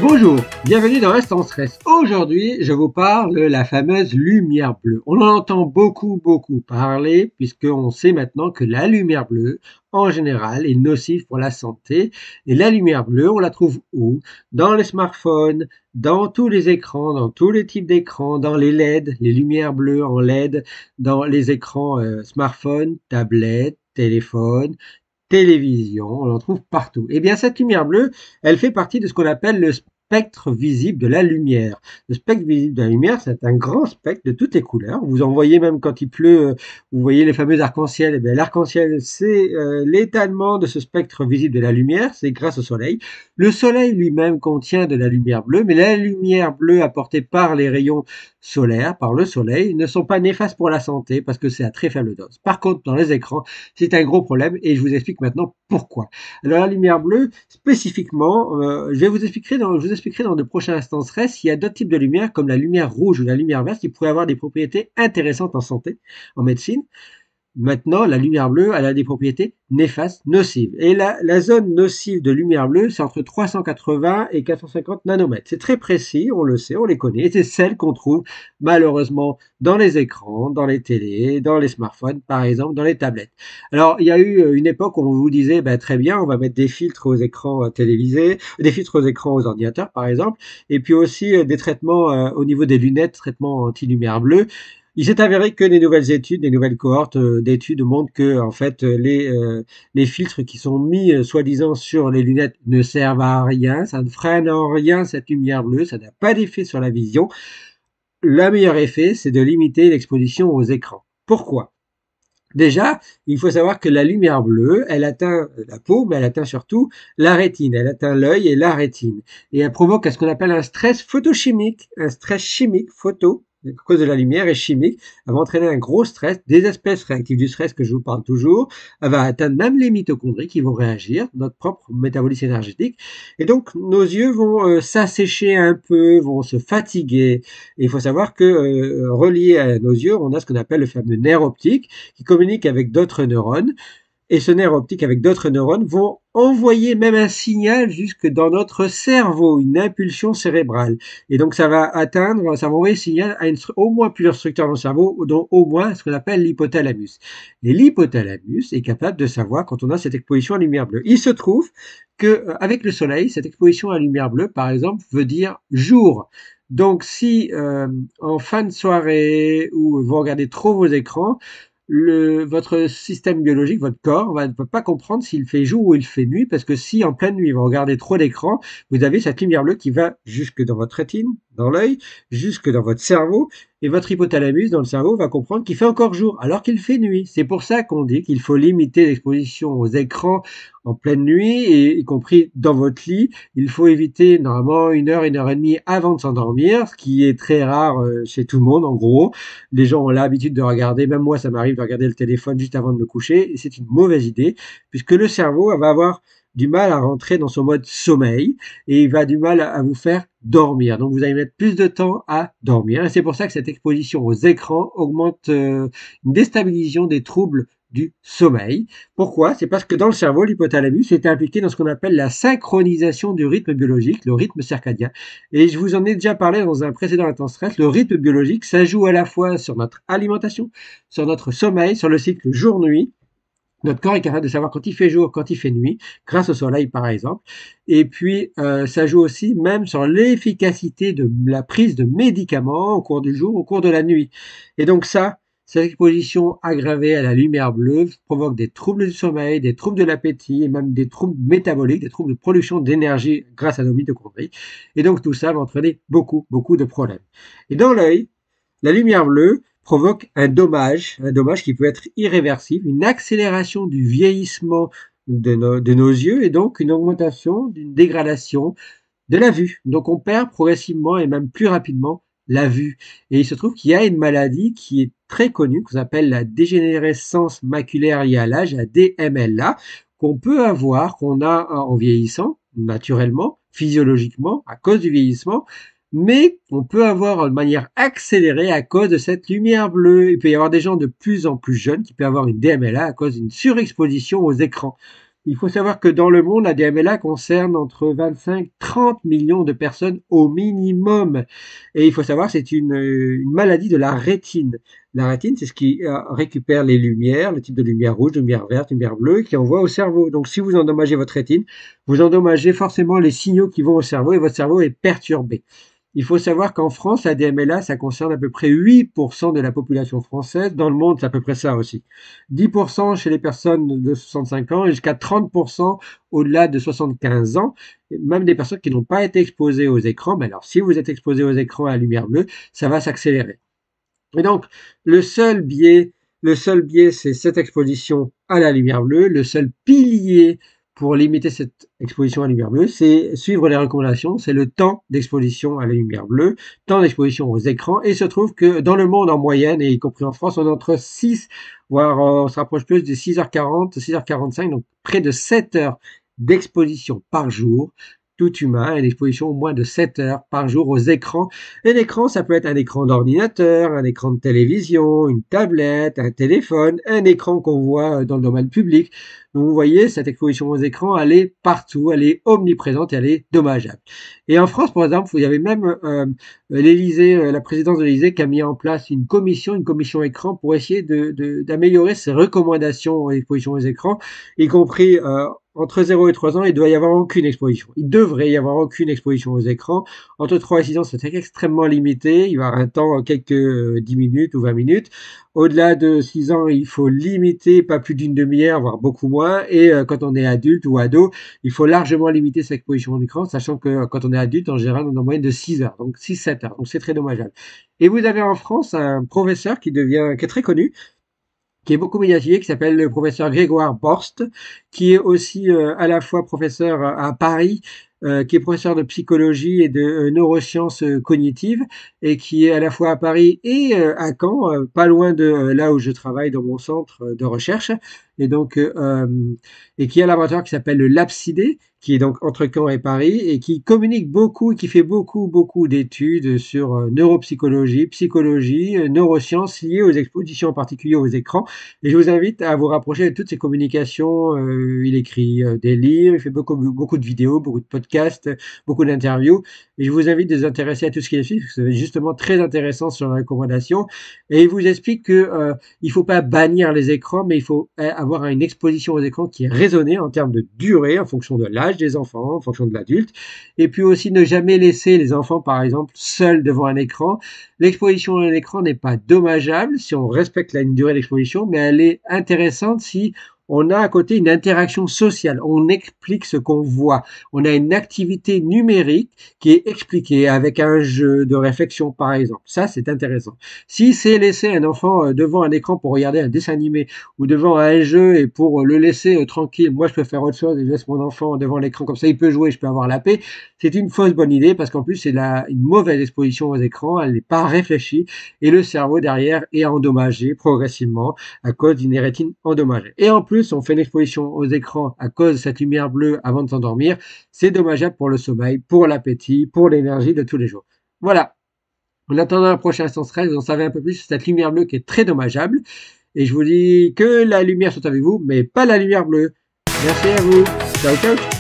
Bonjour, bienvenue dans Instant Stress. Aujourd'hui, je vous parle de la fameuse lumière bleue. On en entend beaucoup parler puisqu'on sait maintenant que la lumière bleue, en général, est nocive pour la santé. Et la lumière bleue, on la trouve où? Dans les smartphones, dans tous les écrans, dans tous les types d'écrans, dans les LED, les lumières bleues en LED, dans les écrans smartphones, tablettes, téléphones, télévision, on en trouve partout. Eh bien, cette lumière bleue, elle fait partie de ce qu'on appelle le spectre visible de la lumière. Le spectre visible de la lumière, c'est un grand spectre de toutes les couleurs. Vous en voyez même quand il pleut, vous voyez les fameux arcs-en-ciel. Eh bien, l'arc-en-ciel, c'est l'étalement de ce spectre visible de la lumière, c'est grâce au soleil. Le soleil lui-même contient de la lumière bleue, mais la lumière bleue apportée par les rayons solaires, par le soleil, ne sont pas néfastes pour la santé parce que c'est à très faible dose. Par contre, dans les écrans, c'est un gros problème et je vous explique maintenant pourquoi. Alors la lumière bleue, spécifiquement, je vous expliquerai dans de prochains instants stress, il y a d'autres types de lumière comme la lumière rouge ou la lumière verte qui pourraient avoir des propriétés intéressantes en santé, en médecine. Maintenant, la lumière bleue, elle a des propriétés néfastes, nocives. Et la zone nocive de lumière bleue, c'est entre 380 et 450 nanomètres. C'est très précis, on le sait, on les connaît. Et c'est celle qu'on trouve malheureusement dans les écrans, dans les télés, dans les smartphones, par exemple, dans les tablettes. Alors, il y a eu une époque où on vous disait, ben, très bien, on va mettre des filtres aux écrans télévisés, des filtres aux écrans aux ordinateurs, par exemple, et puis aussi des traitements au niveau des lunettes, traitements anti-lumière bleue. Il s'est avéré que les nouvelles études, les nouvelles cohortes d'études montrent que en fait les filtres qui sont mis soi-disant sur les lunettes ne servent à rien, ça ne freine en rien cette lumière bleue, ça n'a pas d'effet sur la vision. Le meilleur effet, c'est de limiter l'exposition aux écrans. Pourquoi? Déjà, il faut savoir que la lumière bleue, elle atteint la peau, mais elle atteint surtout la rétine. Elle atteint l'œil et la rétine. Et elle provoque ce qu'on appelle un stress photochimique, un stress chimique photo, à cause de la lumière est chimique. Elle va entraîner un gros stress, des espèces réactives du stress que je vous parle toujours. Elle va atteindre même les mitochondries qui vont réagir, notre propre métabolisme énergétique. Et donc, nos yeux vont s'assécher un peu, vont se fatiguer. Et il faut savoir que relié à nos yeux, on a ce qu'on appelle le fameux nerf optique qui communique avec d'autres neurones. Et ce nerf optique avec d'autres neurones vont envoyer même un signal jusque dans notre cerveau, une impulsion cérébrale. Et donc ça va envoyer un signal à au moins plusieurs structures dans le cerveau, dont au moins ce qu'on appelle l'hypothalamus. Et l'hypothalamus est capable de savoir quand on a cette exposition à lumière bleue. Il se trouve que avec le soleil, cette exposition à lumière bleue, par exemple, veut dire jour. Donc si en fin de soirée ou vous regardez trop vos écrans, votre système biologique, votre corps, ne peut pas comprendre s'il fait jour ou il fait nuit, parce que si en pleine nuit vous regardez trop d'écran, vous avez cette lumière bleue qui va jusque dans votre rétine, dans l'œil, jusque dans votre cerveau, et votre hypothalamus dans le cerveau va comprendre qu'il fait encore jour, alors qu'il fait nuit. C'est pour ça qu'on dit qu'il faut limiter l'exposition aux écrans en pleine nuit, et y compris dans votre lit. Il faut éviter normalement 1 heure et demie avant de s'endormir, ce qui est très rare chez tout le monde en gros. Les gens ont l'habitude de regarder, même moi ça m'arrive de regarder le téléphone juste avant de me coucher, et c'est une mauvaise idée, puisque le cerveau va avoir du mal à rentrer dans son mode sommeil, et il va du mal à vous faire dormir. Donc vous allez mettre plus de temps à dormir, et c'est pour ça que cette exposition aux écrans augmente une déstabilisation des troubles du sommeil. Pourquoi? C'est parce que dans le cerveau, l'hypothalamus est impliqué dans ce qu'on appelle la synchronisation du rythme biologique, le rythme circadien. Et je vous en ai déjà parlé dans un précédent Instant Stress, le rythme biologique, ça joue à la fois sur notre alimentation, sur notre sommeil, sur le cycle jour-nuit. Notre corps est capable de savoir quand il fait jour, quand il fait nuit, grâce au soleil par exemple. Et puis, ça joue aussi même sur l'efficacité de la prise de médicaments au cours du jour, au cours de la nuit. Et donc ça, cette exposition aggravée à la lumière bleue provoque des troubles du sommeil, des troubles de l'appétit et même des troubles métaboliques, des troubles de production d'énergie grâce à nos mitochondries. Et donc tout ça va entraîner beaucoup de problèmes. Et dans l'œil, la lumière bleue provoque un dommage qui peut être irréversible, une accélération du vieillissement de nos yeux et donc une augmentation, d'une dégradation de la vue. Donc on perd progressivement et même plus rapidement la vue. Et il se trouve qu'il y a une maladie qui est très connue, qu'on appelle la dégénérescence maculaire liée à l'âge, la DMLA, qu'on peut avoir, qu'on a en vieillissant, naturellement, physiologiquement, à cause du vieillissement, mais on peut avoir de manière accélérée à cause de cette lumière bleue. Il peut y avoir des gens de plus en plus jeunes qui peuvent avoir une DMLA à cause d'une surexposition aux écrans. Il faut savoir que dans le monde, la DMLA concerne entre 25 et 30 millions de personnes au minimum. Et il faut savoir que c'est une maladie de la rétine. La rétine, c'est ce qui récupère les lumières, le type de lumière rouge, lumière verte, lumière bleue, qui envoie au cerveau. Donc si vous endommagez votre rétine, vous endommagez forcément les signaux qui vont au cerveau et votre cerveau est perturbé. Il faut savoir qu'en France, la DMLA, ça concerne à peu près 8% de la population française. Dans le monde, c'est à peu près ça aussi. 10% chez les personnes de 65 ans et jusqu'à 30% au-delà de 75 ans. Même des personnes qui n'ont pas été exposées aux écrans. Mais alors, si vous êtes exposé aux écrans à la lumière bleue, ça va s'accélérer. Et donc, le seul biais, c'est cette exposition à la lumière bleue. Le seul pilier pour limiter cette exposition à la lumière bleue, c'est suivre les recommandations, c'est le temps d'exposition à la lumière bleue, temps d'exposition aux écrans. Et il se trouve que dans le monde en moyenne, et y compris en France, on est entre 6, voire on se rapproche plus de 6h40, 6h45, donc près de 7 heures d'exposition par jour. Tout humain a une exposition au moins de 7 heures par jour aux écrans. Un écran, ça peut être un écran d'ordinateur, un écran de télévision, une tablette, un téléphone, un écran qu'on voit dans le domaine public. Donc vous voyez, cette exposition aux écrans, elle est partout, elle est omniprésente et elle est dommageable. Et en France, par exemple, il y avait même l'Élysée, la présidence de l'Élysée qui a mis en place une commission écran pour essayer d'améliorer ces recommandations d'exposition aux écrans, y compris entre 0 et 3 ans, il doit y avoir aucune exposition. Il devrait y avoir aucune exposition aux écrans. Entre 3 et 6 ans, c'est extrêmement limité. Il va y avoir un temps, quelques 10 minutes ou 20 minutes. Au-delà de 6 ans, il faut limiter, pas plus d'une demi-heure, voire beaucoup moins. Et quand on est adulte ou ado, il faut largement limiter cette exposition à écran, sachant que quand on est adulte, en général, on est en moyenne de 6 heures, donc 6-7 heures. Donc c'est très dommageable. Et vous avez en France un professeur qui est très connu, qui est beaucoup médiatisé, qui s'appelle le professeur Grégoire Borst, qui est aussi à la fois professeur à Paris, qui est professeur de psychologie et de neurosciences cognitives, et qui est à la fois à Paris et à Caen, pas loin de là où je travaille dans mon centre de recherche, et donc et qui a un laboratoire qui s'appelle le LabCD, qui est donc entre Caen et Paris, et qui communique beaucoup, qui fait beaucoup d'études sur neuropsychologie, psychologie, neurosciences liées aux expositions, en particulier aux écrans. Et je vous invite à vous rapprocher de toutes ces communications. Il écrit des livres, il fait beaucoup de vidéos, beaucoup de podcasts, beaucoup d'interviews. Et je vous invite de vous intéresser à tout ce qu'il fait, parce que c'est justement très intéressant sur la recommandation. Et il vous explique que il faut pas bannir les écrans, mais il faut avoir une exposition aux écrans qui est raisonnée en termes de durée, en fonction de l'âge des enfants, en fonction de l'adulte. Et puis aussi ne jamais laisser les enfants, par exemple, seuls devant un écran. L'exposition à l'écran n'est pas dommageable si on respecte la durée d'exposition, mais elle est intéressante si on a à côté une interaction sociale. On explique ce qu'on voit. On a une activité numérique qui est expliquée avec un jeu de réflexion, par exemple. Ça, c'est intéressant. Si c'est laisser un enfant devant un écran pour regarder un dessin animé ou devant un jeu et pour le laisser tranquille, moi, je peux faire autre chose et je laisse mon enfant devant l'écran comme ça, il peut jouer, je peux avoir la paix. C'est une fausse bonne idée parce qu'en plus, c'est une mauvaise exposition aux écrans. Elle n'est pas réfléchie et le cerveau derrière est endommagé progressivement à cause d'une rétine endommagée. Et en plus, on fait une exposition aux écrans à cause de cette lumière bleue avant de s'endormir. C'est dommageable pour le sommeil, pour l'appétit, pour l'énergie de tous les jours. Voilà. En attendant la prochaine instance stress, vous en savez un peu plus sur cette lumière bleue qui est très dommageable. Et je vous dis que la lumière soit avec vous, mais pas la lumière bleue. Merci à vous. Ciao, ciao.